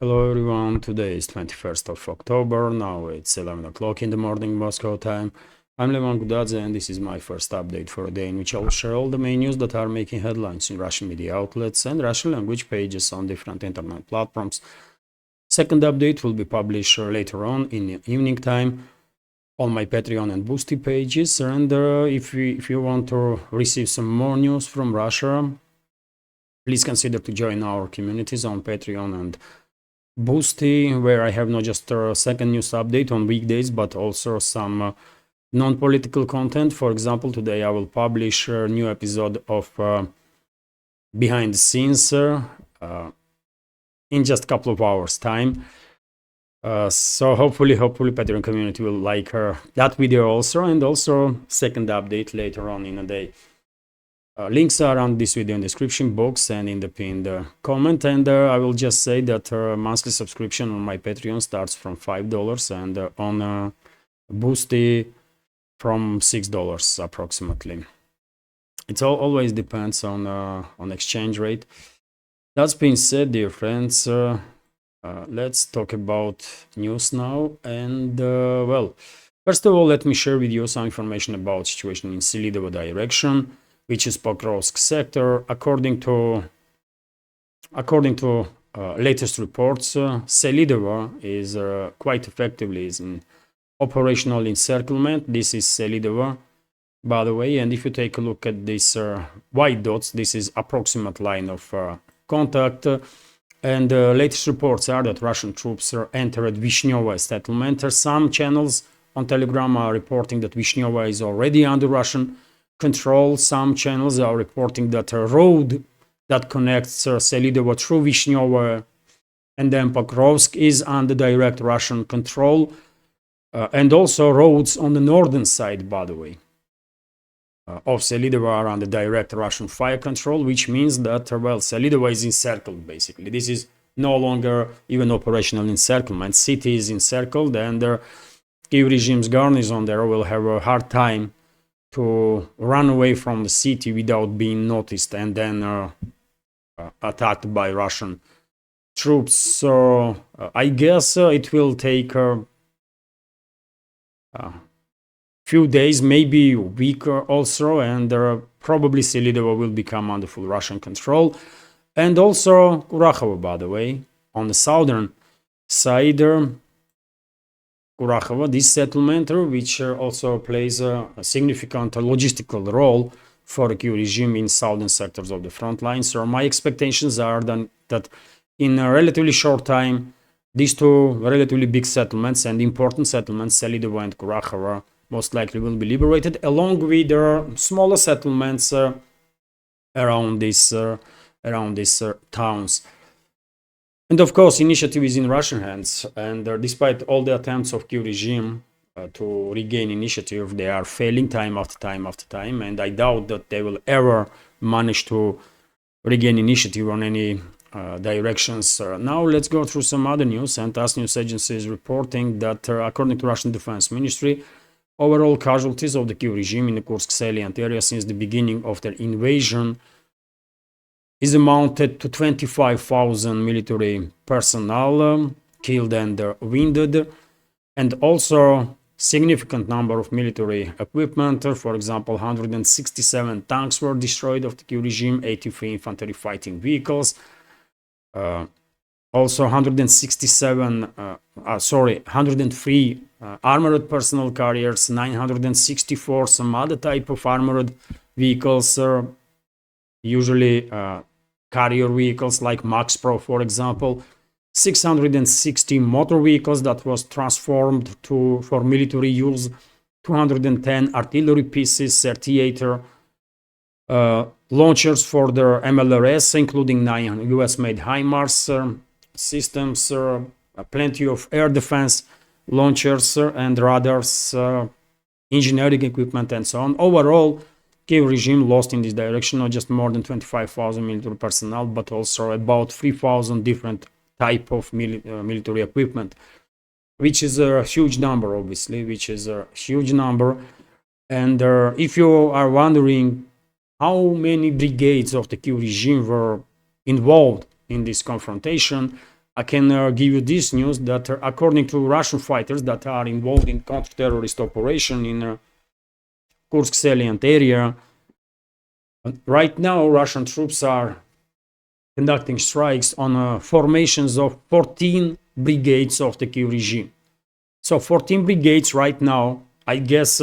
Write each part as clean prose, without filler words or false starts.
Hello everyone, today is 21st of October, now it's 11 o'clock in the morning Moscow time. I'm Levan Gudadze and this is my first update for a day in which I'll share all the main news that are making headlines in Russian media outlets and Russian language pages on different internet platforms. Second update will be published later on in the evening time on my Patreon and Boosty pages, and if you want to receive some more news from Russia, please consider to join our communities on Patreon and Boosty, where I have not just a second news update on weekdays, but also some non-political content. For example, today I will publish a new episode of Behind the Scenes in just a couple of hours time. So hopefully Patreon community will like that video also, and also second update later on in the day. Links are on this video in the description box and in the pinned comment, and I will just say that monthly subscription on my Patreon starts from $5 and on Boosty from $6 approximately. It always depends on exchange rate. That being said, dear friends, let's talk about news now. And well, first of all, let me share with you some information about situation in Selydovo direction, which is Pokrovsk sector. According to latest reports, Selydovo is quite effectively in operational encirclement. This is Selydovo, by the way, and if you take a look at these white dots, this is approximate line of contact. And latest reports are that Russian troops entered Vishnyovo settlement. Some channels on Telegram are reporting that Vishnyovo is already under Russian control. Some channels are reporting that a road that connects Selydovo through Vishnyovo and then Pokrovsk is under direct Russian control. And also roads on the northern side, by the way, of Selydovo are under direct Russian fire control, which means that, well, Selydovo is encircled, basically. This is no longer even operational encirclement. City is encircled, and the Kiev regime's garrison there will have a hard time to run away from the city without being noticed and then attacked by Russian troops. So I guess it will take few days, maybe a week also, and probably Selydovo will become under full Russian control. And also Kurachovo, by the way, on the southern side, Kurachovo, this settlement, which also plays a significant logistical role for the Kiev regime in southern sectors of the front line. So my expectations are then that in a relatively short time, these two relatively big settlements and important settlements, Selydovo and Kurachovo, most likely will be liberated, along with smaller settlements around these towns. And of course, initiative is in Russian hands, and despite all the attempts of Kiev regime to regain initiative, they are failing time after time after time, and I doubt that they will ever manage to regain initiative on any directions. Now let's go through some other news, and TASS news agency is reporting that according to Russian Defense Ministry, overall casualties of the Kiev regime in the Kursk salient area since the beginning of their invasion is amounted to 25,000 military personnel killed and wounded, and also significant number of military equipment. For example, 167 tanks were destroyed of the Kiev regime, 83 infantry fighting vehicles, also 103 armored personnel carriers, 964 some other type of armored vehicles, usually carrier vehicles like Max Pro, for example, 660 motor vehicles that was transformed for military use, 210 artillery pieces, 38 launchers for the MLRS, including 9 US-made HIMARS systems, plenty of air defense launchers and radars, engineering equipment, and so on. Overall, Kiev regime lost in this direction not just more than 25,000 military personnel, but also about 3,000 different type of military equipment, which is a huge number, obviously, which is a huge number. And if you are wondering how many brigades of the Kiev regime were involved in this confrontation, I can give you this news that according to Russian fighters that are involved in counter-terrorist operation in Kursk salient area, right now Russian troops are conducting strikes on formations of 14 brigades of the Kiev regime. So 14 brigades right now, I guess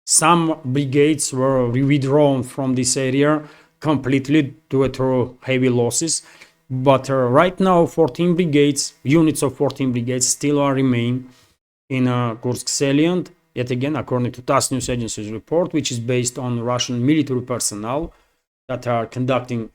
some brigades were withdrawn from this area completely due to heavy losses. But right now 14 brigades, units of 14 brigades still remain in Kursk salient. Yet again, according to TASS news agency's report, which is based on Russian military personnel that are conducting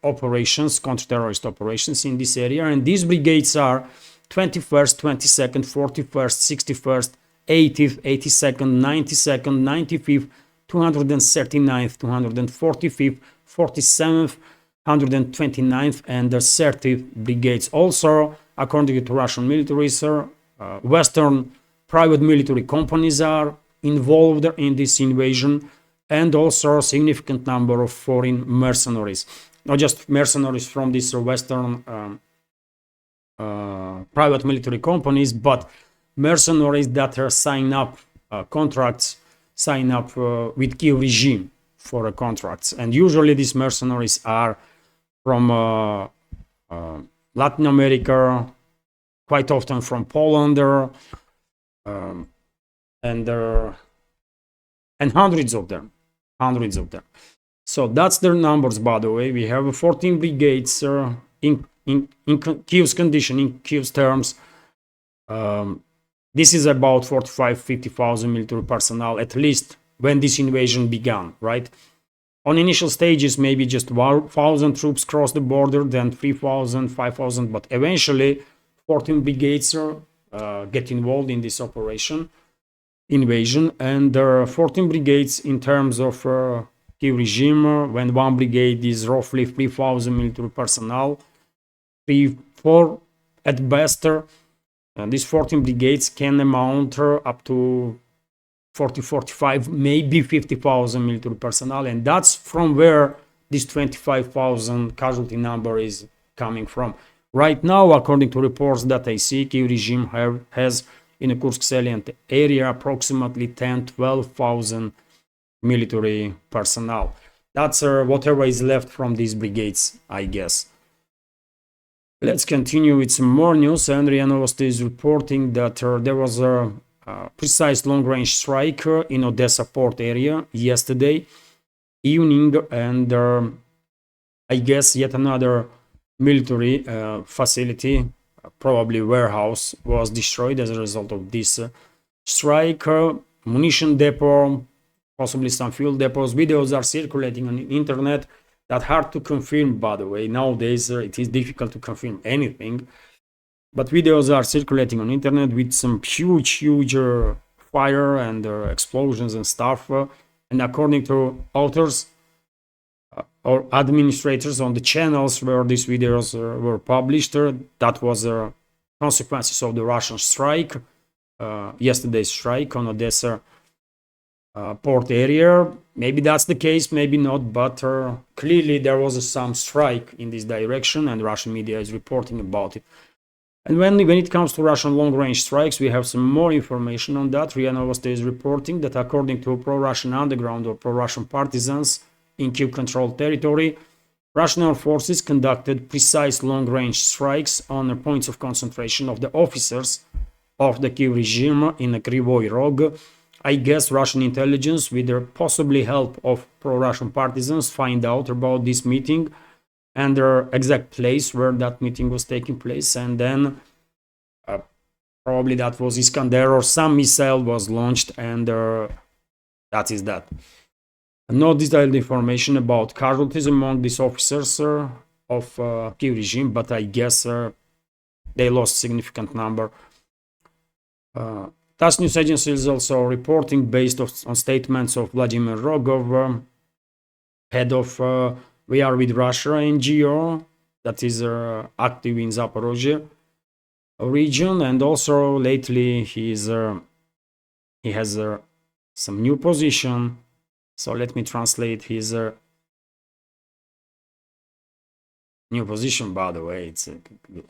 operations, counter-terrorist operations in this area. And these brigades are 21st, 22nd, 41st, 61st, 80th, 82nd, 92nd, 95th, 239th, 245th, 47th, 129th, and the 30th brigades. Also, according to Russian military, Western private military companies are involved in this invasion, and also a significant number of foreign mercenaries. Not just mercenaries from these Western private military companies, but mercenaries that are signing up contracts, sign up with Kiev regime for contracts. And usually these mercenaries are from Latin America, quite often from Poland, and hundreds of them. So that's their numbers, by the way. We have 14 brigades in Kiev's condition, in Kiev's terms. This is about 45,000-50,000 military personnel, at least when this invasion began, right? On initial stages, maybe just 1,000 troops crossed the border, then 3,000, 5,000, but eventually 14 brigades get involved in this invasion, and 14 brigades in terms of Kiev regime, when one brigade is roughly 3,000 military personnel, 3-4 at best. These 14 brigades can amount up to 40, 45, maybe 50,000 military personnel, and that's from where this 25,000 casualty number is coming from. Right now, according to reports that I see, Kiev regime has in the Kursk salient area approximately 10-12,000 military personnel. That's whatever is left from these brigades, I guess. Let's continue with some more news. RIA Novosti is reporting that there was a precise long-range strike in Odessa port area yesterday evening, and I guess yet another military facility, probably warehouse, was destroyed as a result of this strike. Munition depot, possibly some fuel depots. Videos are circulating on the internet. That's hard to confirm, by the way. Nowadays it is difficult to confirm anything, but videos are circulating on internet with some huge fire and explosions and stuff. And according to authors or administrators on the channels where these videos were published, that was consequences of the Russian strike, yesterday's strike on Odessa port area. Maybe that's the case, maybe not, but clearly there was some strike in this direction, and Russian media is reporting about it. And when it comes to Russian long-range strikes, we have some more information on that. RIA Novosti is reporting that according to pro-Russian underground or pro-Russian partisans in Kiev-controlled territory, Russian armed forces conducted precise long-range strikes on the points of concentration of the officers of the Kiev regime in the Kryvyi Rog. I guess Russian intelligence, with the possibly help of pro-Russian partisans, find out about this meeting and the exact place where that meeting was taking place, and then probably that was Iskander or some missile was launched, and that is that. No detailed information about casualties among these officers of Kiev regime, but I guess they lost significant number. TASS news agency is also reporting based on statements of Vladimir Rogov, head of We Are With Russia NGO, that is active in Zaporozhye region, and also lately he has some new position. So let me translate his new position, by the way. It's a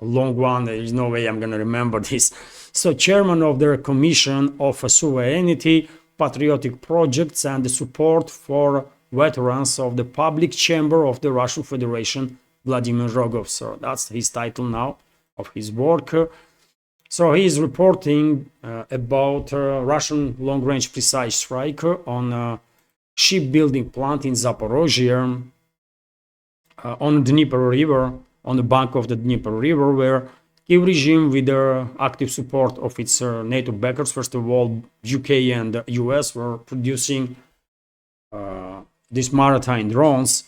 long one. There is no way I'm going to remember this. So, chairman of the Commission of Sovereignty, Patriotic Projects and the Support for Veterans of the Public Chamber of the Russian Federation, Vladimir Rogov. So, that's his title now of his work. So, he is reporting about Russian long-range precise strike on a shipbuilding plant in Zaporozhye, on the Dnieper River, on the bank of the Dnieper River, where Kiev regime, with the active support of its NATO backers, first of all UK and US, were producing these maritime drones.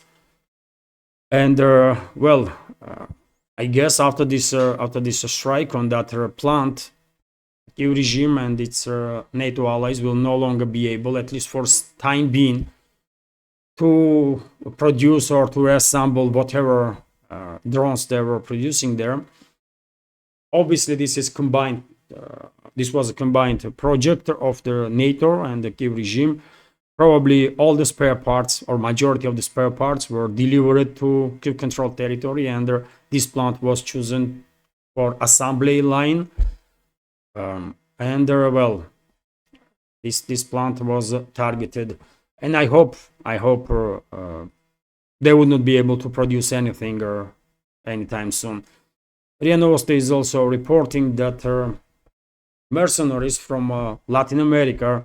And I guess after this strike on that plant, Kiev regime and its NATO allies will no longer be able, at least for time being, to produce or to assemble whatever drones they were producing there. Obviously, this is combined. This was a combined project of the NATO and the Kiev regime. Probably all the spare parts, or majority of the spare parts, were delivered to Kiev controlled territory, and this plant was chosen for assembly line. This plant was targeted. And I hope they would not be able to produce anything anytime soon. RIA Novosti is also reporting that mercenaries from Latin America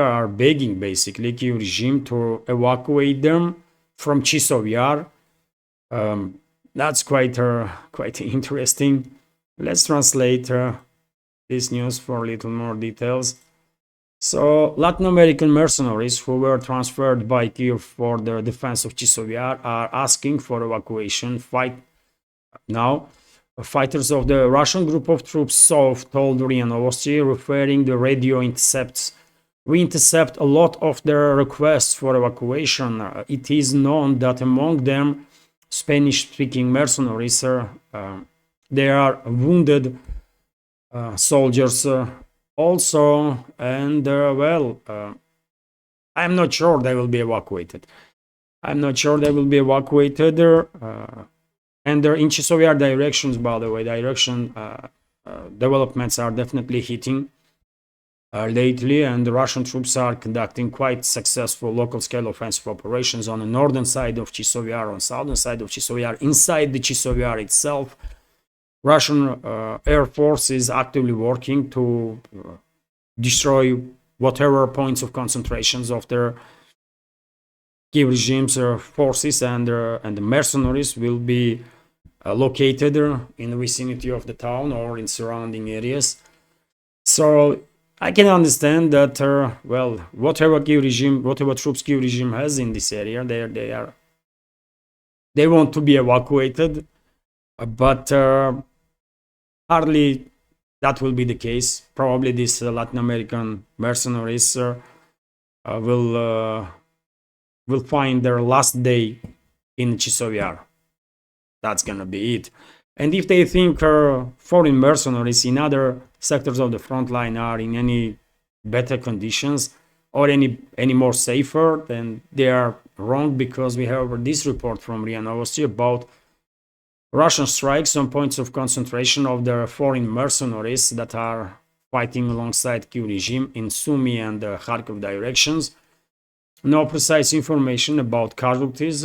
are begging basically Kiev regime to evacuate them from Chisov Yar. That's quite interesting. Let's translate this news for a little more details. So, Latin American mercenaries who were transferred by Kiev for the defense of Chisov Yar are asking for evacuation now. Fighters of the Russian group of troops Sov told RIA Novosti, referring the radio intercepts. We intercept a lot of their requests for evacuation. It is known that among them, Spanish-speaking mercenaries, they are wounded soldiers also, and I'm not sure they will be evacuated. And in Chisov Yar directions, by the way, developments are definitely hitting lately, and the Russian troops are conducting quite successful local-scale offensive operations on the northern side of Chisov Yar, on southern side of Chisov Yar, inside the Chisov Yar itself. Russian Air Force is actively working to destroy whatever points of concentrations of their Kiev regime's forces, and the mercenaries will be located in the vicinity of the town or in surrounding areas. So I can understand that whatever troops Kiev regime has in this area, they want to be evacuated, but hardly that will be the case. Probably these Latin American mercenaries will find their last day in Chisov Yar. That's gonna be it. And if they think foreign mercenaries in other sectors of the front line are in any better conditions or any more safer, then they are wrong, because we have this report from RIA Novosti about Russian strikes on points of concentration of the foreign mercenaries that are fighting alongside Kiev regime in Sumy and Kharkov directions. No precise information about casualties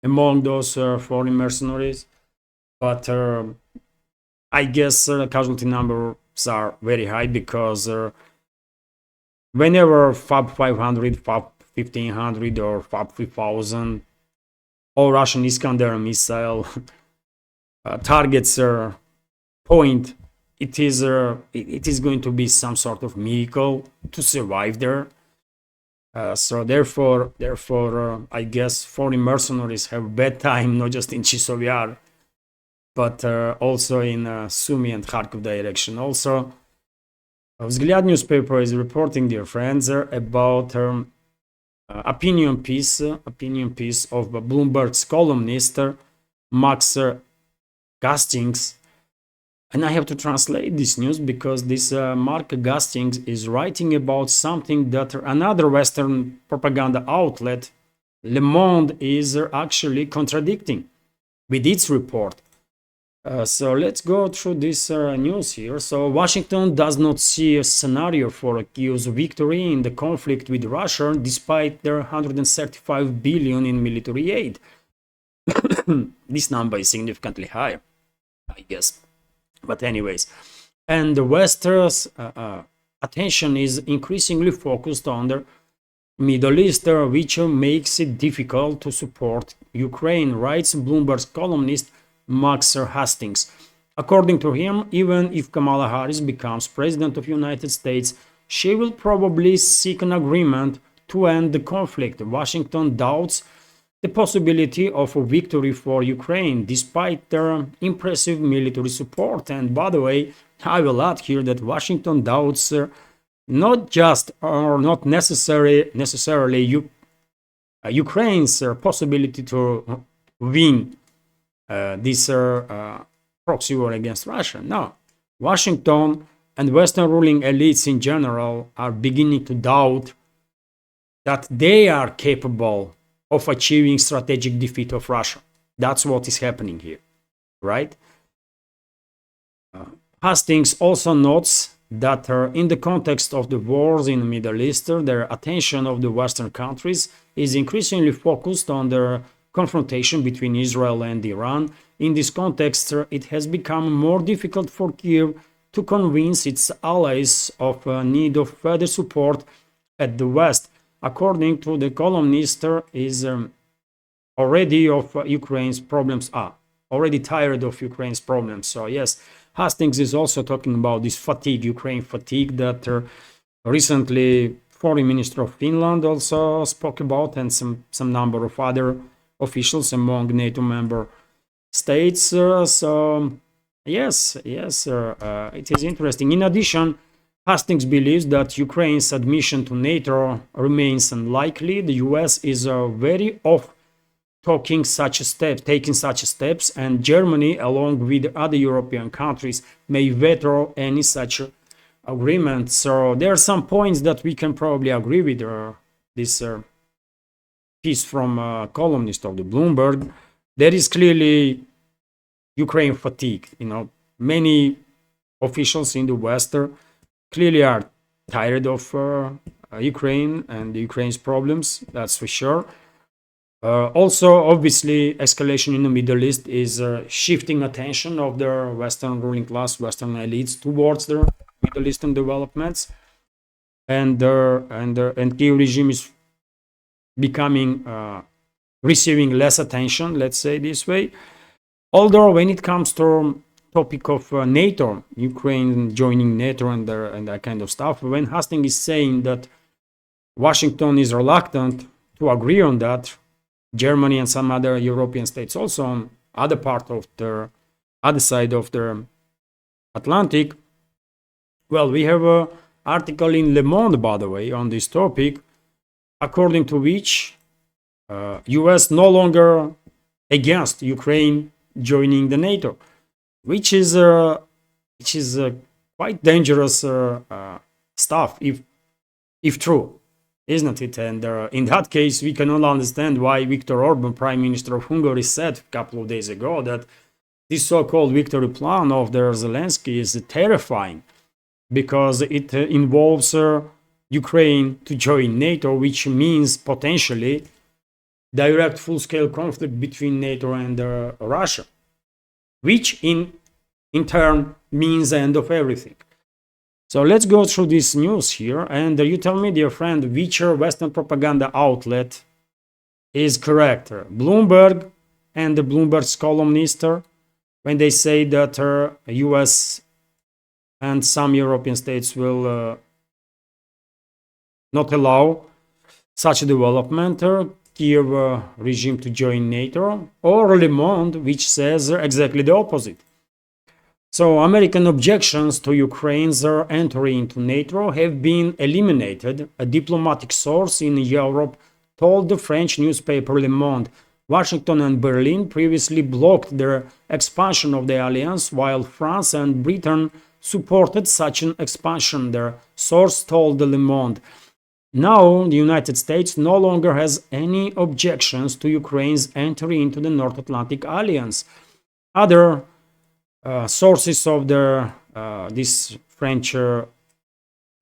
among those foreign mercenaries, but I guess casualty numbers are very high, because whenever FAB 500, FAB 1500 or FAB 3000 or Russian Iskander missile targets point, it is going to be some sort of miracle to survive there. So therefore, I guess foreign mercenaries have bad time, not just in Chisov Yar, but also in Sumy and Kharkov direction. Also, Vzгляд newspaper is reporting, dear friends, about opinion piece of Bloomberg's columnist Max Gastings. And I have to translate this news, because this Mark Gastings is writing about something that another Western propaganda outlet Le Monde is actually contradicting with its report. So let's go through this news here. So Washington does not see a scenario for Kiev's victory in the conflict with Russia, despite their 135 billion in military aid. This number is significantly higher, I guess. But anyways, and the West's attention is increasingly focused on the Middle East, which makes it difficult to support Ukraine, writes Bloomberg's columnist Max Hastings. According to him, even if Kamala Harris becomes president of the United States, she will probably seek an agreement to end the conflict. Washington doubts the possibility of a victory for Ukraine, despite their impressive military support. And by the way, I will add here that Washington doubts not just or not necessarily Ukraine's possibility to win this proxy war against Russia. No, Washington and Western ruling elites in general are beginning to doubt that they are capable of achieving strategic defeat of Russia. That's what is happening here, right? Hastings also notes that in the context of the wars in the Middle East, their attention of the Western countries is increasingly focused on the confrontation between Israel and Iran. In this context, it has become more difficult for Kiev to convince its allies of need of further support at the West. According to the columnist, is already of Ukraine's problems already tired of Ukraine's problems. So yes, Hastings is also talking about this fatigue, Ukraine fatigue, that recently Foreign Minister of Finland also spoke about, and some number of other officials among NATO member states. So yes, it is interesting. In addition, Hastings believes that Ukraine's admission to NATO remains unlikely. The US is very off taking such steps, and Germany, along with other European countries, may veto any such agreement. So there are some points that we can probably agree with this piece from a columnist of the Bloomberg. There is clearly Ukraine fatigue. Many officials in the West clearly are tired of Ukraine and Ukraine's problems, that's for sure. Also, obviously, escalation in the Middle East is shifting attention of the Western ruling class, Western elites towards the Middle Eastern developments, and Kiev regime is becoming receiving less attention, let's say this way. Although when it comes to topic of NATO, Ukraine joining NATO and that kind of stuff, when Hastings is saying that Washington is reluctant to agree on that, Germany and some other European states also on other part of the other side of the Atlantic. Well, we have an article in Le Monde, by the way, on this topic, according to which US no longer against Ukraine joining the NATO, which is quite dangerous stuff if true, isn't it? And in that case, we can all understand why Viktor Orban, Prime Minister of Hungary, said a couple of days ago that this so-called victory plan of the Zelensky is terrifying because it involves Ukraine to join NATO, which means potentially direct full-scale conflict between NATO and Russia, which in turn means the end of everything. So let's go through this news here, and you tell me, dear friend, which Western propaganda outlet is correct. Bloomberg and the Bloomberg's columnist, when they say that US and some European states will not allow such a development, Kiev regime to join NATO, or Le Monde, which says exactly the opposite. So American objections to Ukraine's entry into NATO have been eliminated, a diplomatic source in Europe told the French newspaper Le Monde. Washington and Berlin previously blocked the expansion of the alliance, while France and Britain supported such an expansion, their source told Le Monde. Now, the United States no longer has any objections to Ukraine's entry into the North Atlantic Alliance. Other sources of this French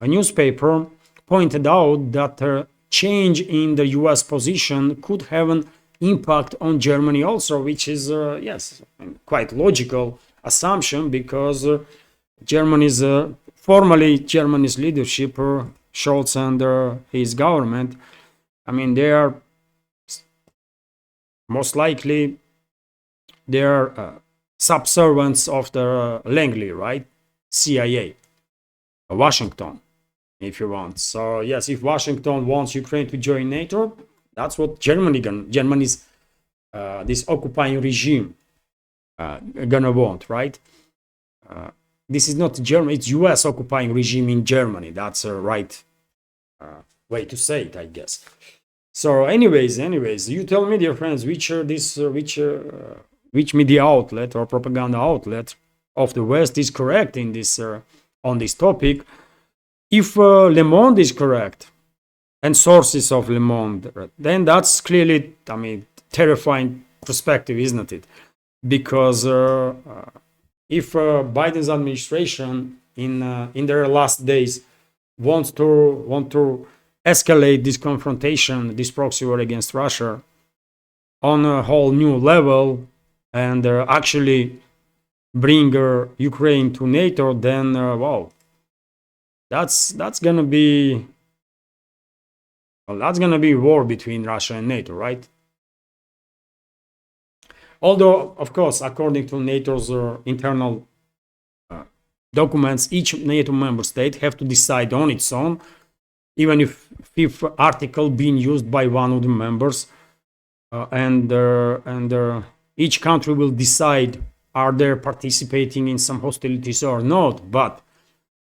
newspaper pointed out that a change in the US position could have an impact on Germany also, which is, yes, quite logical assumption, because Germany's formally Germany's leadership, Scholz and his government, I mean, they are most likely they are subservients of the Langley, right? CIA, Washington, if you want. So yes, if Washington wants Ukraine to join NATO, that's what Germany's this occupying regime gonna want, right? This is not Germany, it's US occupying regime in Germany. That's a right way to say it, I guess. So anyways, you tell me, dear friends, which media outlet or propaganda outlet of the West is correct in this on this topic. If Le Monde is correct and sources of Le Monde, then that's clearly, I mean, terrifying perspective, isn't it? Because if Biden's administration in their last days want to escalate this confrontation, this proxy war against Russia, on a whole new level, and actually bring Ukraine to NATO, then wow, that's gonna be war between Russia and NATO, right? Although, of course, according to NATO's internal documents, each NATO member state have to decide on its own, even if fifth article being used by one of the members, and each country will decide are they participating in some hostilities or not. But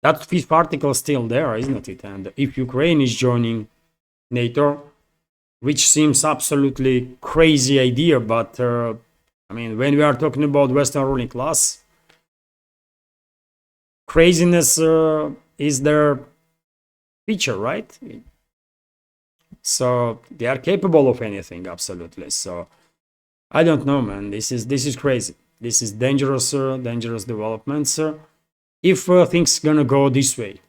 that fifth article is still there, isn't it? And if Ukraine is joining NATO, which seems absolutely crazy idea, but I mean, when we are talking about Western ruling class, craziness is their feature, right? So they are capable of anything, absolutely. So I don't know, man. This is crazy. This is dangerous, dangerous developments. If things gonna go this way,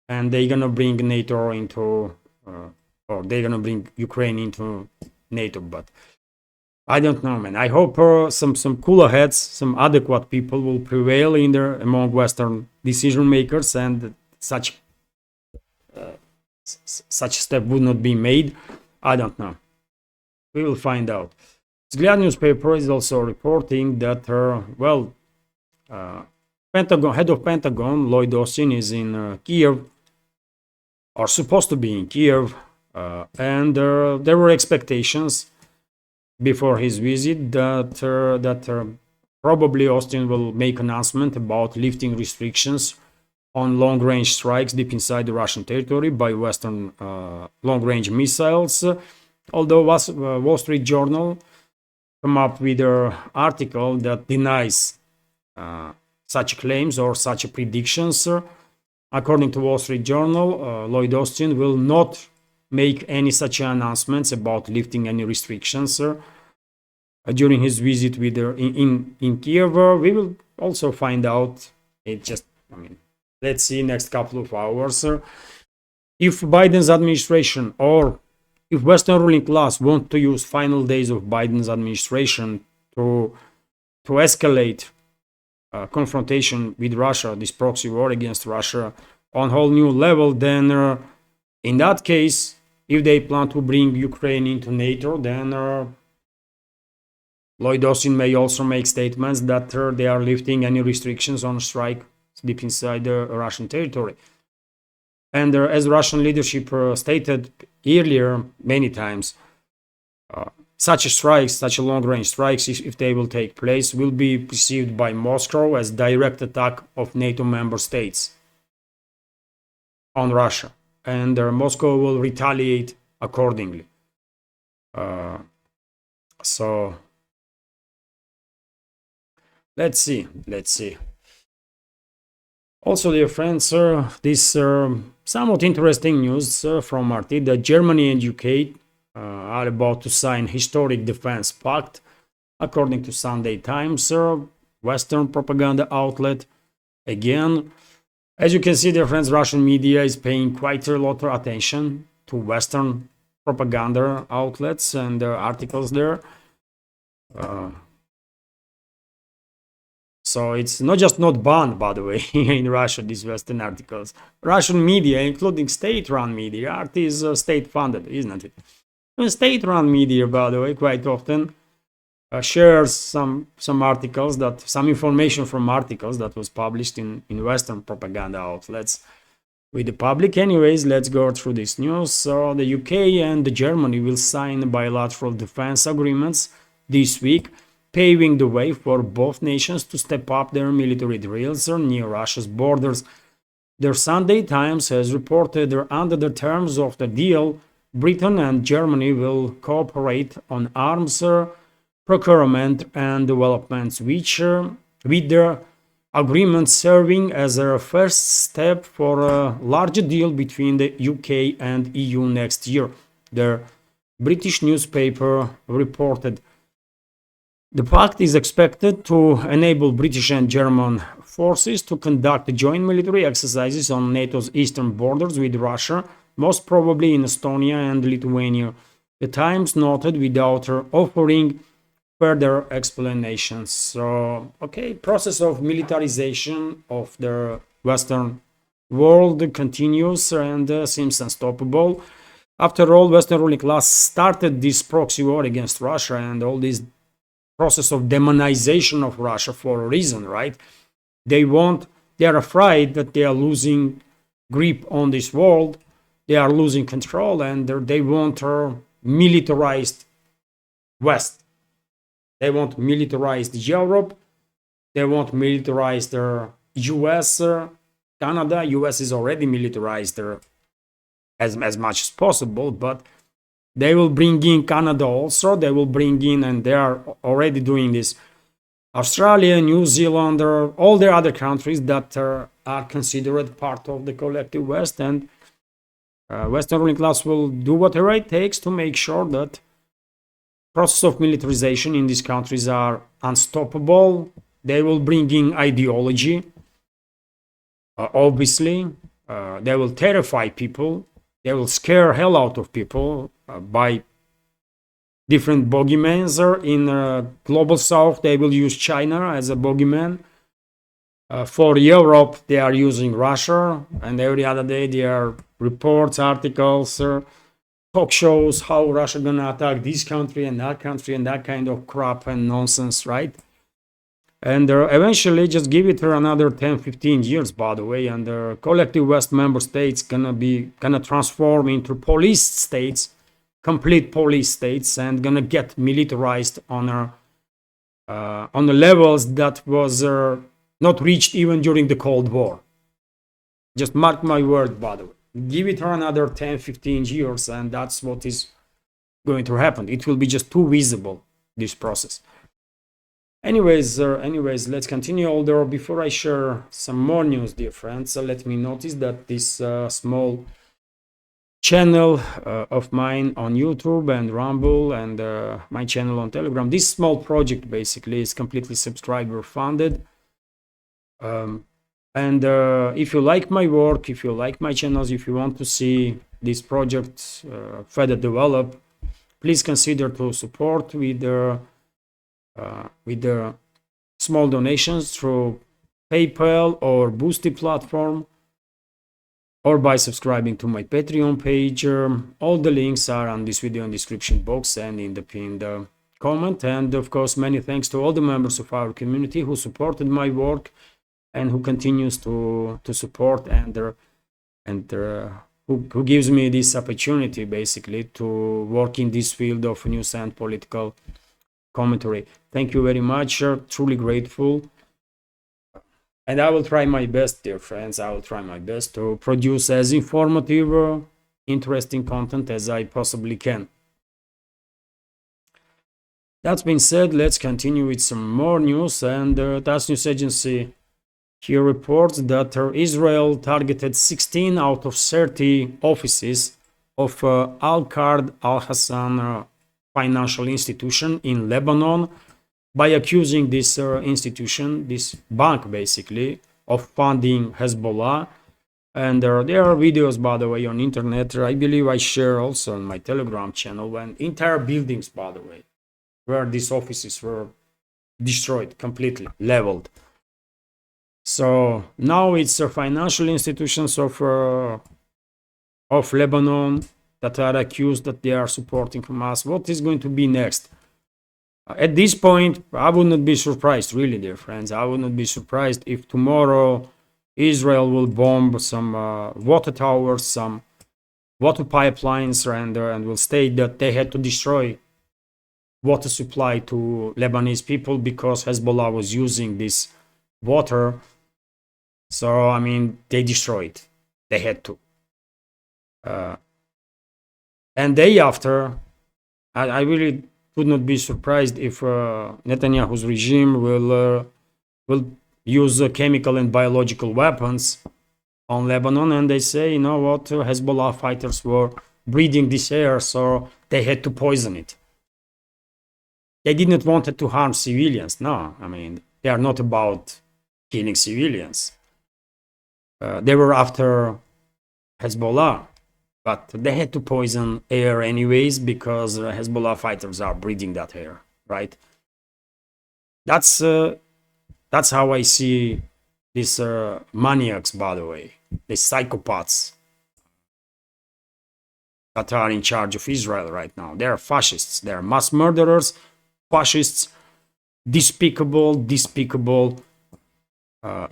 and they're gonna bring NATO into, or they're gonna bring Ukraine into NATO, but I don't know, man. I hope some cooler heads, some adequate people will prevail in there among Western decision makers, and such step would not be made. I don't know. We will find out. Vzгляд newspaper is also reporting that, Pentagon head of Pentagon Lloyd Austin is in Kiev, or supposed to be in Kiev, and there were expectations before his visit that probably Austin will make announcement about lifting restrictions on long-range strikes deep inside the Russian territory by Western long-range missiles. Although Wall Street Journal come up with an article that denies such claims or such predictions. According to Wall Street Journal, Lloyd Austin will not make any such announcements about lifting any restrictions during his visit with in Kiev. We will also find out. Let's see next couple of hours if Biden's administration, or if Western ruling class want to use final days of Biden's administration to escalate confrontation with Russia, this proxy war against Russia, on a whole new level. Then in that case, if they plan to bring Ukraine into NATO, then Lloyd Austin may also make statements that they are lifting any restrictions on strike deep inside the Russian territory. And as Russian leadership stated earlier many times, such strikes, such long-range strikes, if they will take place, will be perceived by Moscow as direct attack of NATO member states on Russia, and Moscow will retaliate accordingly. So let's see. Also, dear friends, this somewhat interesting news from RT that Germany and UK are about to sign historic defense pact, according to Sunday Times, Western propaganda outlet. Again, as you can see, dear friends, Russian media is paying quite a lot of attention to Western propaganda outlets and articles there. So it's not just not banned, by the way, in Russia, these Western articles. Russian media, including state-run media, art is state-funded, isn't it? And state-run media, by the way, quite often shares some articles, some information from articles that was published in Western propaganda outlets with the public. Anyways, let's go through this news. So the UK and Germany will sign bilateral defense agreements this week, paving the way for both nations to step up their military drills near Russia's borders. The Sunday Times has reported that under the terms of the deal, Britain and Germany will cooperate on arms procurement and developments, with their agreement serving as a first step for a larger deal between the UK and EU next year, the British newspaper reported. The pact is expected to enable British and German forces to conduct joint military exercises on NATO's eastern borders with Russia, most probably in Estonia and Lithuania. The Times noted without offering further explanations. So, okay, process of militarization of the Western world continues and seems unstoppable. After all, Western ruling class started this proxy war against Russia and all this process of demonization of Russia for a reason, right? They are afraid that they are losing grip on this world, they are losing control, and they want a militarized West. They want militarized Europe, they want militarized US, Canada. US is already militarized as much as possible, but they will bring in Canada also. They will bring in, and they are already doing this, Australia, New Zealand, all the other countries that are considered part of the collective West. And Western ruling class will do whatever it takes to make sure that process of militarization in these countries are unstoppable. They will bring in ideology. Obviously, they will terrify people. They will scare hell out of people by different bogeymen. In global south, they will use China as a bogeyman. For Europe, they are using Russia, and every other day there are reports, articles, talk shows how Russia gonna attack this country and that kind of crap and nonsense, right? And eventually, just give it another 10-15 years, by the way, and the collective West member states gonna transform into police states, complete police states, and gonna get militarized on the levels that was not reached even during the Cold War. Just mark my word, by the way. Give it another 10-15 years, and that's what is going to happen. It will be just too visible, this process. Anyways, let's continue. Although before I share some more news, dear friends, let me notice that this small channel of mine on YouTube and Rumble and my channel on Telegram, this small project basically is completely subscriber funded. And if you like my work, if you like my channels, if you want to see this project further develop, please consider to support with the small donations through PayPal or Boosty platform, or by subscribing to my Patreon page. All the links are on this video in description box and in the pinned comment. And of course, many thanks to all the members of our community who supported my work and who continues to support and who gives me this opportunity basically to work in this field of news and political commentary. Thank you very much. Truly grateful. And I will try my best, dear friends. I will try my best to produce as informative, interesting content as I possibly can. That being said, let's continue with some more news. And TASS News Agency He reports that Israel targeted 16 out of 30 offices of Al-Qard Al-Hassan financial institution in Lebanon by accusing this institution, this bank basically, of funding Hezbollah. And there are videos, by the way, on internet. I believe I share also on my Telegram channel, when entire buildings, by the way, where these offices were destroyed, completely leveled. So now it's financial institutions of Lebanon that are accused that they are supporting Hamas. What is going to be next? At this point, I would not be surprised, really, dear friends. I would not be surprised if tomorrow Israel will bomb some water towers, some water pipelines, and will state that they had to destroy water supply to Lebanese people because Hezbollah was using this water. So, I mean, they destroyed. They had to. And day after, I really would not be surprised if Netanyahu's regime will use chemical and biological weapons on Lebanon, and they say, you know what, Hezbollah fighters were breathing this air, so they had to poison it. They did not want it to harm civilians. No, I mean, they are not about killing civilians. They were after Hezbollah, but they had to poison air anyways because Hezbollah fighters are breathing that air, right? That's how I see these maniacs, by the way, these psychopaths that are in charge of Israel right now. They are fascists. They are mass murderers, fascists, despicable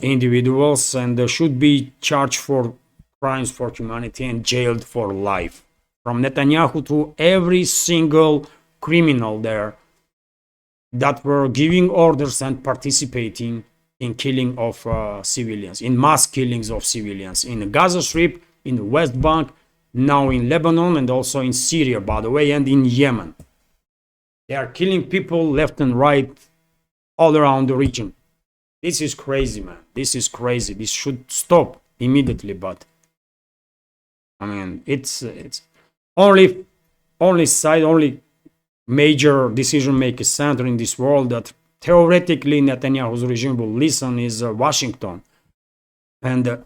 individuals, and should be charged for crimes for humanity and jailed for life. From Netanyahu to every single criminal there that were giving orders and participating in killing of civilians, in mass killings of civilians in the Gaza Strip, in the West Bank, now in Lebanon, and also in Syria, by the way, and in Yemen. They are killing people left and right all around the region. This is crazy, man. This is crazy. This should stop immediately, but I mean, it's only major decision-making center in this world that theoretically Netanyahu's regime will listen is Washington, and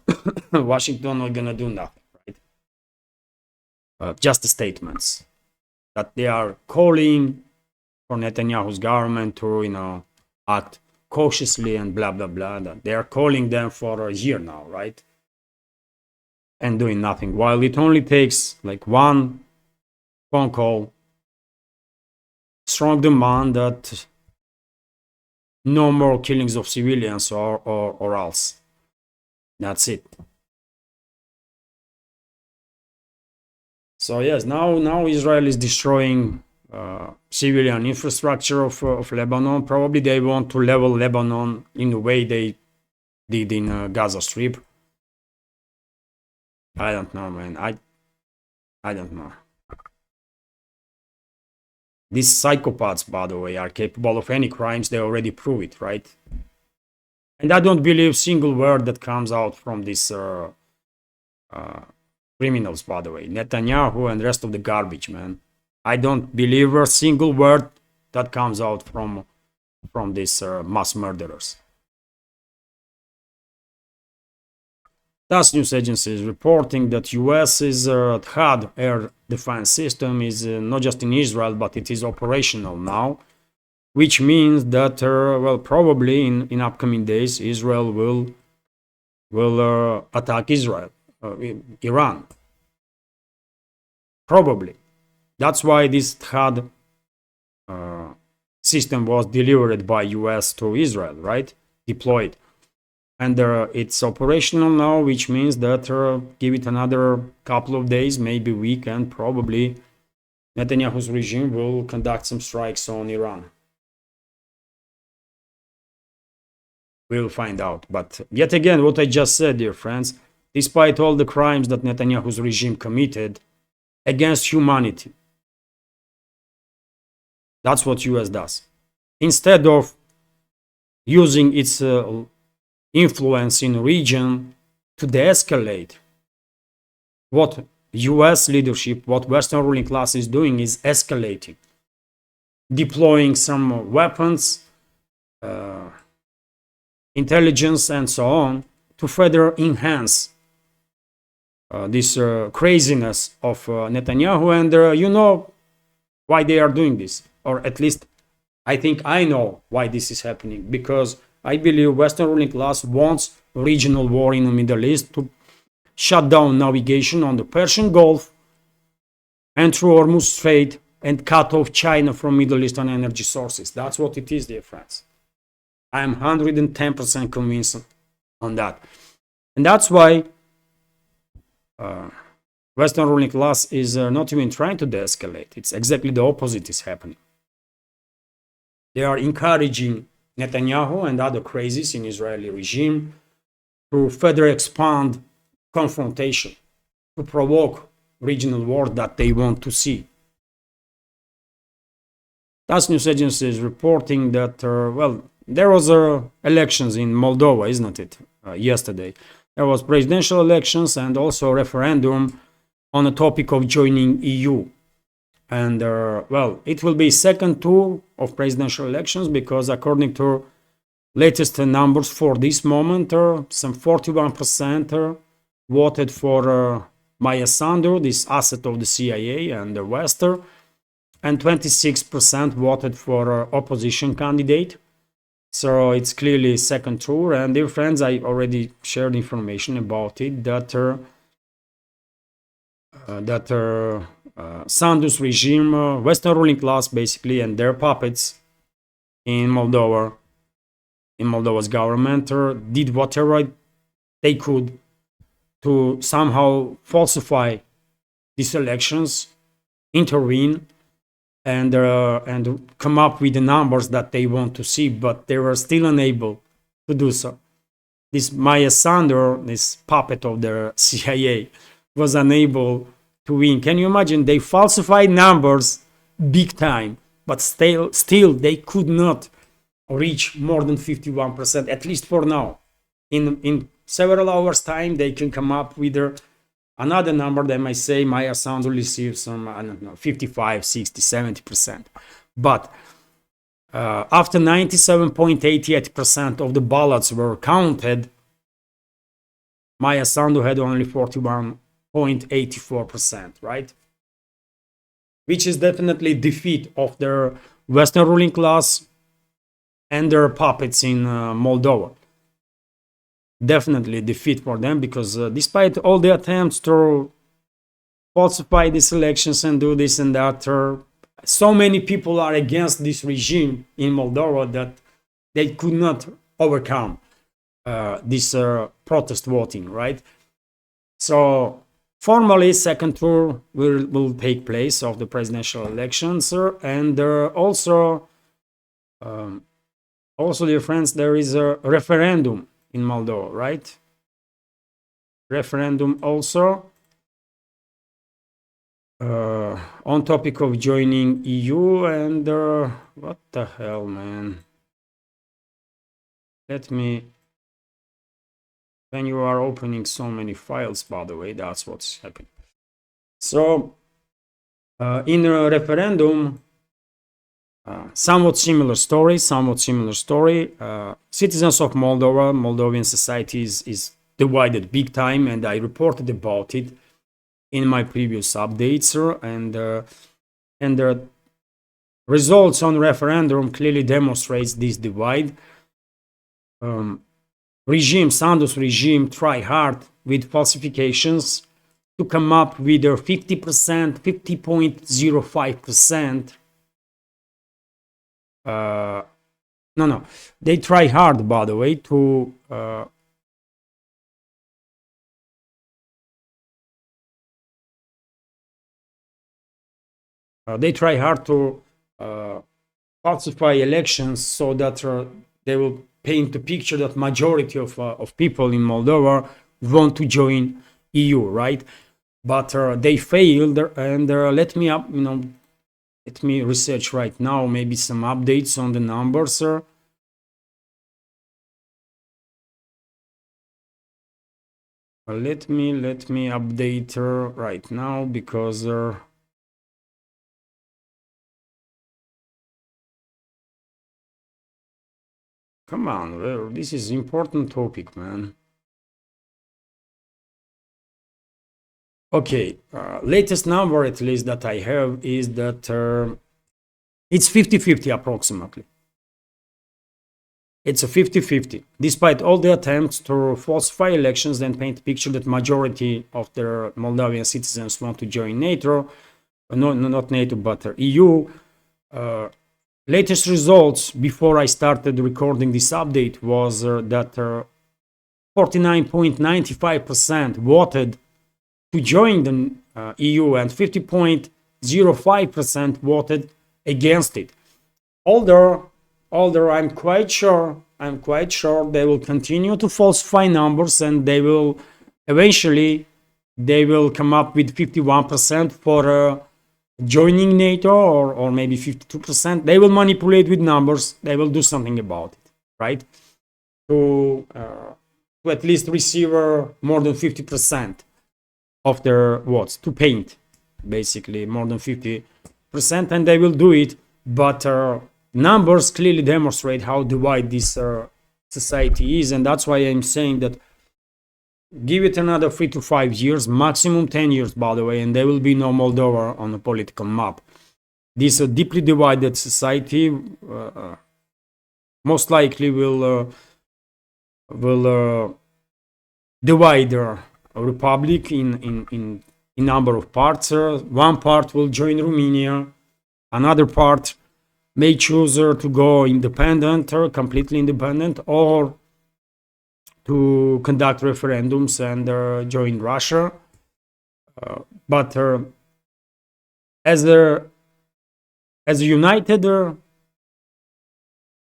Washington not gonna do nothing, right? Just the statements that they are calling for Netanyahu's government to, you know, act cautiously and blah blah blah. That they are calling them for a year now, right? And doing nothing, while it only takes like one phone call, strong demand that no more killings of civilians or else. That's it. So yes, now Israel is destroying civilian infrastructure of Lebanon. Probably they want to level Lebanon in the way they did in Gaza Strip. I don't know, man. I don't know. These psychopaths, by the way, are capable of any crimes. They already prove it, right? And I don't believe a single word that comes out from these criminals, by the way. Netanyahu and the rest of the garbage, man. I don't believe a single word that comes out from these mass murderers. TASS news agency is reporting that US's THAAD air defense system is not just in Israel, but it is operational now, which means that, well, probably in upcoming days, Israel will attack Iran. Probably. That's why this THAAD system was delivered by US to Israel, right? Deployed. And it's operational now, which means that give it another couple of days, maybe week, and probably Netanyahu's regime will conduct some strikes on Iran. We'll find out. But yet again, what I just said, dear friends, despite all the crimes that Netanyahu's regime committed against humanity, that's what US does. Instead of using its influence in the region to de-escalate. What US leadership, what Western ruling class is doing is escalating, deploying some weapons, intelligence, and so on to further enhance this craziness of Netanyahu. And you know why they are doing this, or at least I think I know why this is happening, because I believe Western ruling class wants regional war in the Middle East to shut down navigation on the Persian Gulf and through Hormuz Strait and cut off China from Middle Eastern energy sources. That's what it is, dear friends. I am 110% convinced on that. And that's why Western ruling class is not even trying to de-escalate. It's exactly the opposite is happening. They are encouraging Netanyahu and other crazies in Israeli regime to further expand confrontation, to provoke regional war that they want to see. TASS news agency is reporting that, there was elections in Moldova, isn't it? Yesterday. There was presidential elections and also a referendum on the topic of joining EU. And, it will be second tour of presidential elections because according to latest numbers for this moment, some 41% voted for Maya Sandu, this asset of the CIA and the West, and 26% voted for opposition candidate. So it's clearly second tour. And dear friends, I already shared information about it that Sandu's regime, Western ruling class basically, and their puppets in Moldova, in Moldova's government, did whatever they could to somehow falsify these elections, intervene, and come up with the numbers that they want to see, but they were still unable to do so. This Maya Sandu, this puppet of the CIA, was unable to win. Can you imagine? They falsified numbers big time, but still they could not reach more than 51%, at least for now. In several hours time, they can come up with another number that might say Maya Sandu receives some, I don't know, 55, 60, 70%. But after 97.88% of the ballots were counted, Maya Sandu had only 41.84%, right? Which is definitely defeat of their Western ruling class and their puppets in Moldova. Definitely defeat for them, because despite all the attempts to falsify these elections and do this and that, so many people are against this regime in Moldova that they could not overcome this protest voting, right? So formally, second tour will take place of the presidential elections, and also, dear friends, there is a referendum in Moldova, right? Referendum also on topic of joining EU. And what the hell, man? When you are opening so many files, by the way, that's what's happening. So in a referendum, somewhat similar story. Citizens of Moldova, Moldovan society is divided big time, and I reported about it in my previous updates. And the results on referendum clearly demonstrates this divide. Sandu's regime try hard with falsifications to come up with a 50%, 50.05%. They try hard, by the way, to falsify elections so that they will paint the picture that majority of people in Moldova want to join EU, right? But they failed, and let me research right now, maybe some updates on the numbers. Let me update right now, because come on, this is important topic, man. Okay, latest number at least that I have is that it's 50-50 approximately. It's a 50-50. Despite all the attempts to falsify elections and paint a picture that majority of the Moldovan citizens want to join NATO, no, not NATO, but EU, latest results before I started recording this update was that 49.95% voted to join the EU and 50.05% voted against it. Although I'm quite sure they will continue to falsify numbers, and they will eventually come up with 51% for joining NATO, or maybe 52%. They will manipulate with numbers. They will do something about it, right? To at least receive more than 50% of their votes, to paint basically more than 50%, and they will do it. But numbers clearly demonstrate how divided this society is, and that's why I'm saying that give it another 3 to 5 years, maximum 10 years, by the way, and there will be no Moldova on the political map. This deeply divided society most likely will divide a republic in number of parts. One part will join Romania, another part may choose to go independent, or completely independent, or to conduct referendums and join Russia. But as a united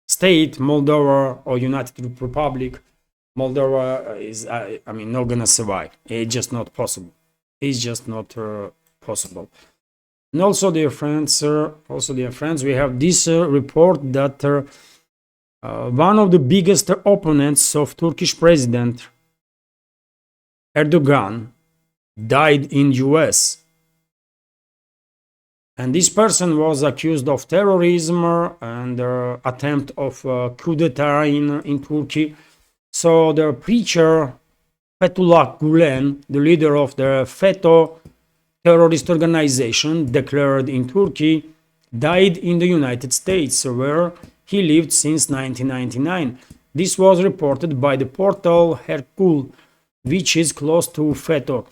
state, Moldova, or United Republic, Moldova is, I mean, not gonna survive. It's just not possible. It's just not possible. And also, dear friends, we have this report that one of the biggest opponents of Turkish President Erdogan died in US. And this person was accused of terrorism and attempt of coup d'etat in Turkey. So the preacher Fethullah Gulen, the leader of the FETÖ terrorist organization declared in Turkey, died in the United States, where he lived since 1999. This was reported by the portal Herkul, which is close to FETÖ.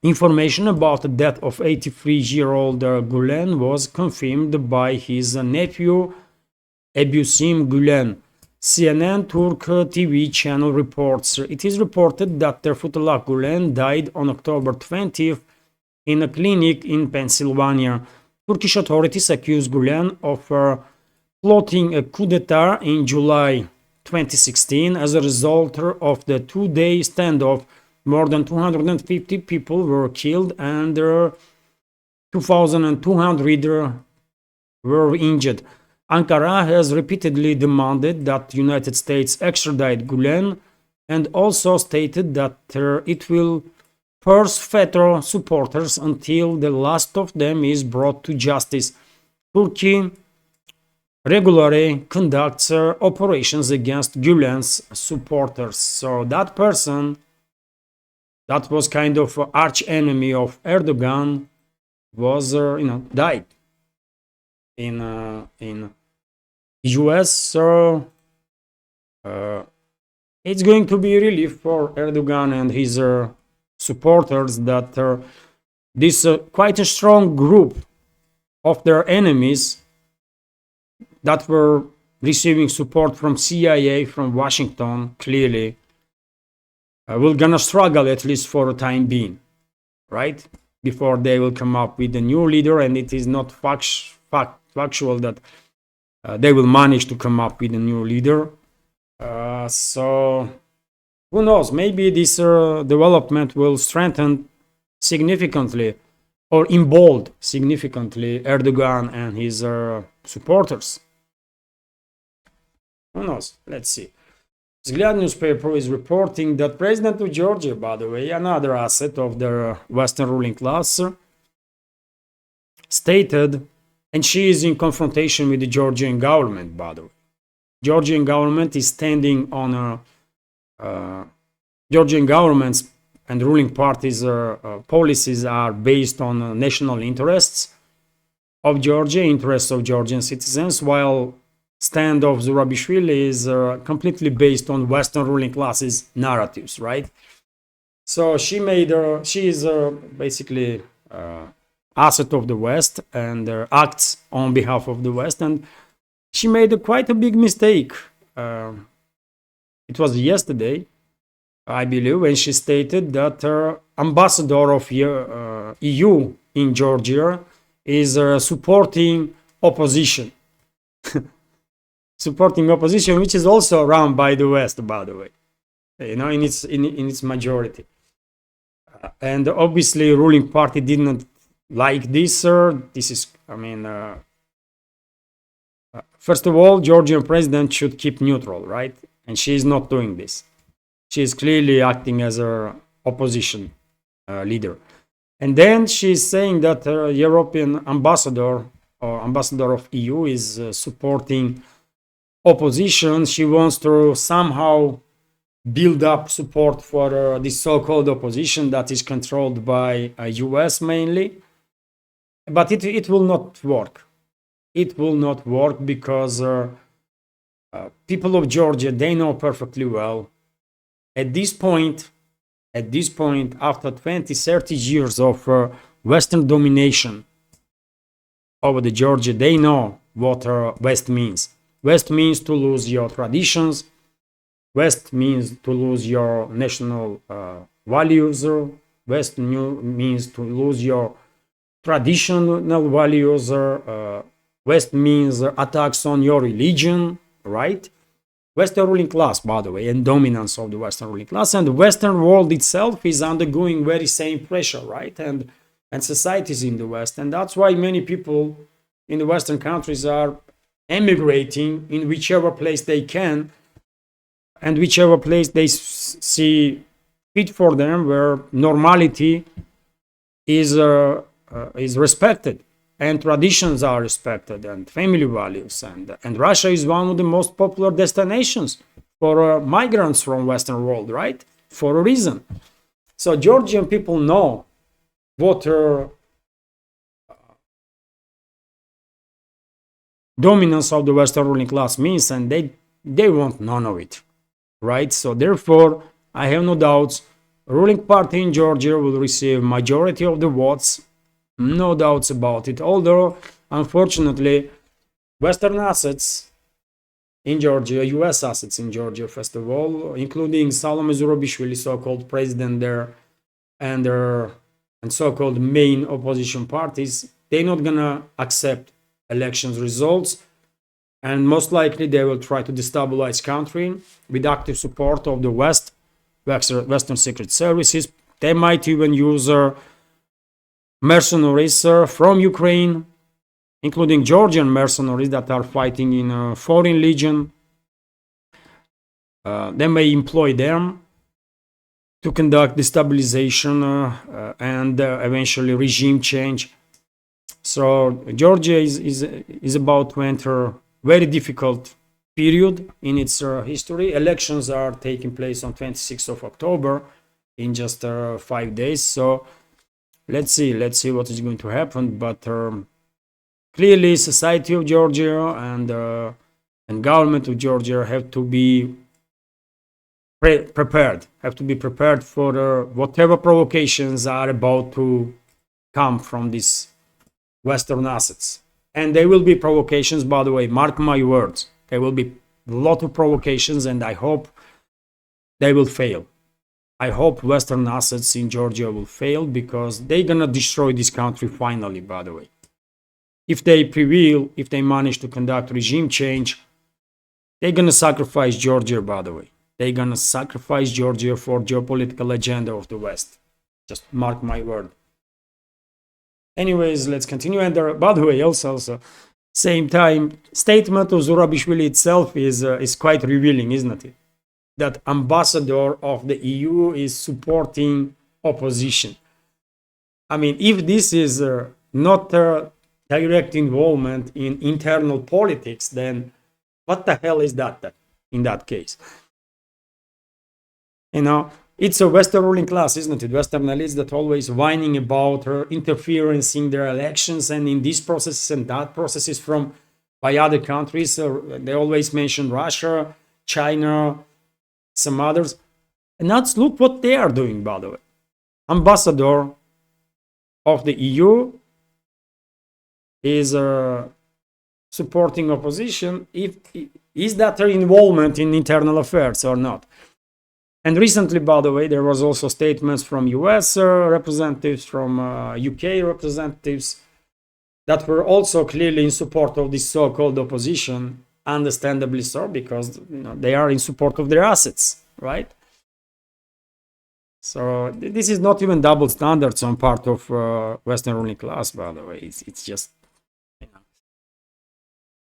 Information about the death of 83-year-old Gulen was confirmed by his nephew Ebusim Gulen. CNN Turk TV channel reports. It is reported that Fethullah Gulen died on October 20th in a clinic in Pennsylvania. Turkish authorities accused Gulen of plotting a coup d'etat in July 2016. As a result of the two-day standoff, more than 250 people were killed and 2,200 were injured. Ankara has repeatedly demanded that the United States extradite Gulen, and also stated that it will pursue FETÖ supporters until the last of them is brought to justice. Turkey regularly conducts operations against Gulen's supporters. So that person, that was kind of arch enemy of Erdogan, was died in US. So it's going to be relief for Erdogan and his supporters that this quite a strong group of their enemies that were receiving support from CIA, from Washington, clearly will gonna struggle, at least for the time being, right? Before they will come up with a new leader, and it is not factual that they will manage to come up with a new leader. So who knows? Maybe this development will strengthen significantly, or embolden significantly, Erdogan and his supporters. Who knows? Let's see. Vzglyad newspaper is reporting that President of Georgia, by the way, another asset of the Western ruling class, stated, and she is in confrontation with the Georgian government, by the way. Georgian government is standing on Georgian government's and ruling parties' policies are based on national interests of Georgia, interests of Georgian citizens, while stand of Zurabishvili is completely based on Western ruling classes' narratives, right? So she is basically asset of the West and acts on behalf of the West, and she made quite a big mistake. It was yesterday, I believe, when she stated that ambassador of EU in Georgia is supporting opposition. Supporting opposition, which is also run by the West, by the way, in its majority. And obviously, ruling party did not like this. This is, first of all, Georgian president should keep neutral, right? And she is not doing this. She is clearly acting as an opposition leader. And then she is saying that European ambassador or ambassador of EU is supporting opposition. She wants to somehow build up support for this so-called opposition that is controlled by US mainly. But it will not work. It will not work because people of Georgia, they know perfectly well. At this point, after 20, 30 years of Western domination over the Georgia, they know what West means. West means to lose your traditions. West means to lose your national values. West means to lose your traditional values. West means attacks on your religion, right? Western ruling class, by the way, and dominance of the Western ruling class, and the Western world itself is undergoing very same pressure, right? And societies in the West, and that's why many people in the Western countries are emigrating in whichever place they can, and whichever place they see fit for them, where normality is respected. And traditions are respected, and family values, and Russia is one of the most popular destinations for migrants from Western world, right? For a reason. So Georgian people know what dominance of the Western ruling class means, and they want none of it, right? So therefore, I have no doubts, ruling party in Georgia will receive majority of the votes. No doubts about it. Although, unfortunately, Western assets in Georgia, US assets in Georgia, first of all, including Salome Zurabishvili, so-called president there, and so-called main opposition parties, they're not gonna accept elections results, and most likely they will try to destabilize country with active support of the Western secret services. They might even use mercenaries from Ukraine, including Georgian mercenaries that are fighting in a foreign legion. They may employ them to conduct destabilization and eventually regime change. So Georgia is about to enter a very difficult period in its history. Elections are taking place on 26th of October in just 5 days. So let's see what is going to happen. But clearly, society of Georgia and government of Georgia have to be prepared. Have to be prepared for whatever provocations are about to come from these Western assets. And there will be provocations, by the way. Mark my words. There will be a lot of provocations, and I hope they will fail. I hope Western assets in Georgia will fail, because they're gonna destroy this country finally, by the way. If they prevail, if they manage to conduct regime change, they're gonna sacrifice Georgia, by the way. They're gonna sacrifice Georgia for geopolitical agenda of the West. Just mark my word. Anyways, let's continue. And by the way, also, same time, statement of Zurabishvili itself is quite revealing, isn't it? that ambassador of the EU is supporting opposition. I mean, if this is not direct involvement in internal politics, then what the hell is that in that case? You know, it's a Western ruling class, isn't it? Western elites that always whining about interference in their elections and in these processes and that processes from by other countries. They always mention Russia, China, some others. And let's look what they are doing, by the way. Ambassador of the EU is supporting opposition. Is that their involvement in internal affairs or not? And recently, by the way, there was also statements from US representatives, from UK representatives that were also clearly in support of this so-called opposition, understandably so, because they are in support of their assets, right? So this is not even double standards on part of Western ruling class, by the way. It's just,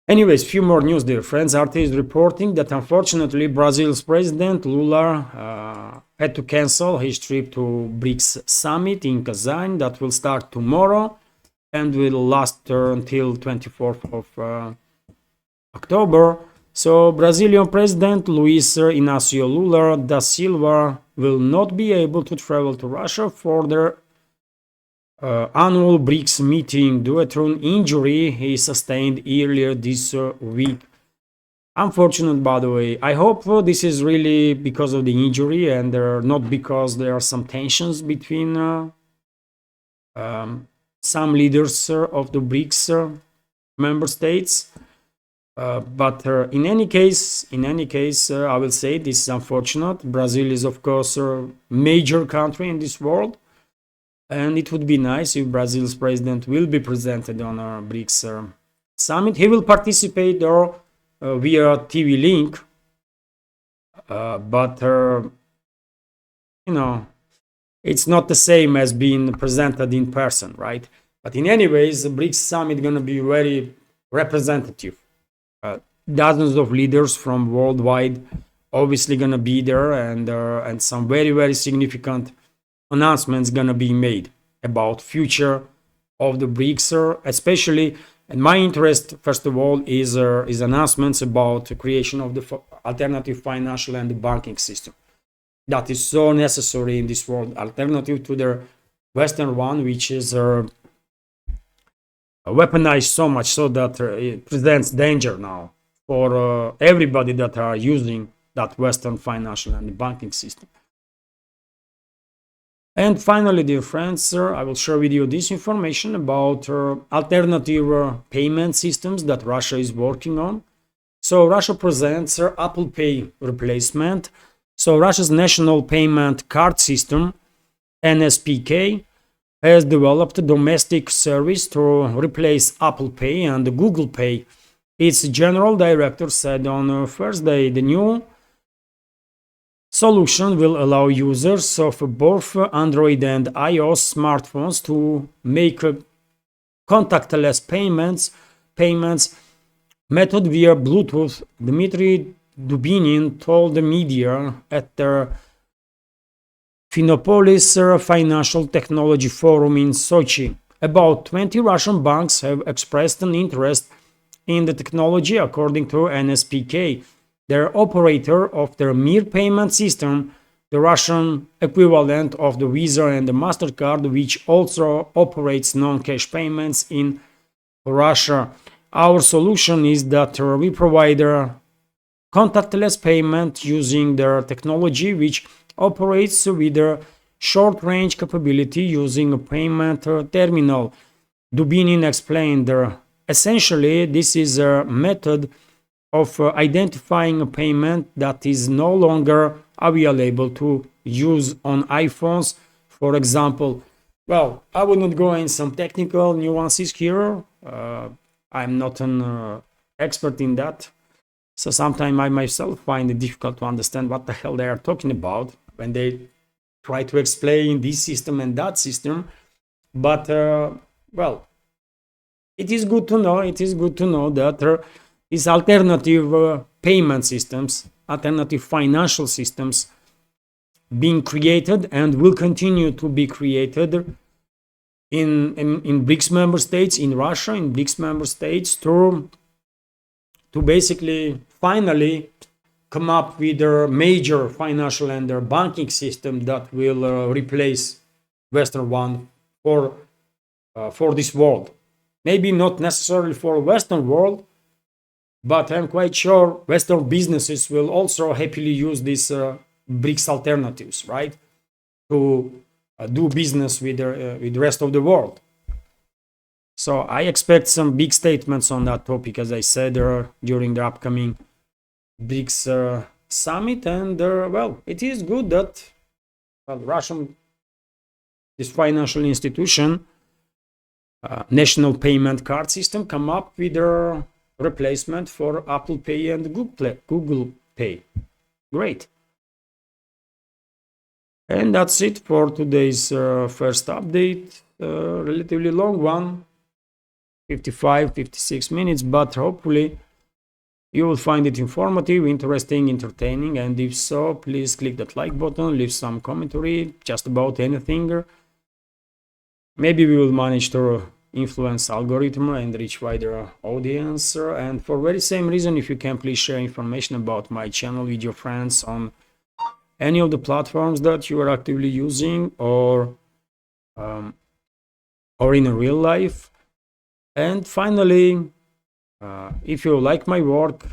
Anyways, few more news, dear friends. RT is reporting that unfortunately Brazil's president Lula had to cancel his trip to BRICS summit in Kazan that will start tomorrow and will last until 24th of October. So Brazilian President Luiz Inácio Lula da Silva will not be able to travel to Russia for their annual BRICS meeting due to an injury he sustained earlier this week. Unfortunate, by the way. I hope this is really because of the injury and not because there are some tensions between some leaders of the BRICS member states. But in any case, I will say this is unfortunate. Brazil is, of course, a major country in this world. And it would be nice if Brazil's president will be presented on a BRICS summit. He will participate via TV link, but it's not the same as being presented in person, right? But in any ways, the BRICS summit is going to be very representative. Dozens of leaders from worldwide obviously going to be there, and some very, very significant announcements gonna be made about future of the BRICS, especially. And my interest, first of all, is announcements about the creation of the alternative financial and the banking system that is so necessary in this world, alternative to the Western one, which is weaponized so much so that it presents danger now for everybody that are using that Western financial and the banking system. And finally, dear friends, I will share with you this information about alternative payment systems that Russia is working on. So Russia presents Apple Pay replacement. So Russia's national payment card system, NSPK, has developed a domestic service to replace Apple Pay and Google Pay. Its general director said on Thursday the new solution will allow users of both Android and iOS smartphones to make contactless payments method via Bluetooth. Dmitry Dubinin told the media at the Finopolis Financial Technology Forum in Sochi. About 20 Russian banks have expressed an interest in the technology, according to NSPK. Their operator of their Mir payment system, the Russian equivalent of the Visa and the MasterCard, which also operates non-cash payments in Russia. Our solution is that we provide a contactless payment using their technology, which operates with a short-range capability using a payment terminal. Dubinin explained. Essentially, this is a method of identifying a payment that is no longer available to use on iPhones, for example. Well, I will not go in some technical nuances here. I'm not an expert in that. So sometimes I myself find it difficult to understand what the hell they are talking about when they try to explain this system and that system. But, well, it is good to know. It is good to know that these alternative payment systems alternative financial systems being created and will continue to be created in BRICS member states, in Russia, in BRICS member states, to basically finally come up with a major financial and banking system that will replace Western one for this world. Maybe not necessarily for Western world, but I'm quite sure Western businesses will also happily use these BRICS alternatives, right, to do business with the rest of the world. So I expect some big statements on that topic, as I said, during the upcoming BRICS summit. And well, it is good that Russian, this financial institution, national payment card system, come up with a replacement for Apple Pay and Google Pay. Great. And that's it for today's first update. Relatively long one, 55-56 minutes, but hopefully you will find it informative, interesting, entertaining. And if so, please click that like button, leave some commentary just about anything. Maybe we will manage to influence algorithm and reach wider audience. And for very same reason, if you can please share information about my channel with your friends on any of the platforms that you are actively using, or in real life. And finally, if you like my work,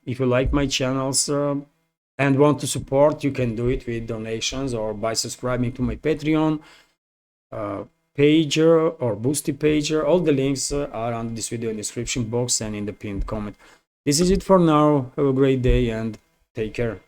if you like my channels and want to support, you can do it with donations or by subscribing to my Patreon page or Boosty page. All the links are on this video in the description box and in the pinned comment. This is it for now. Have a great day and take care.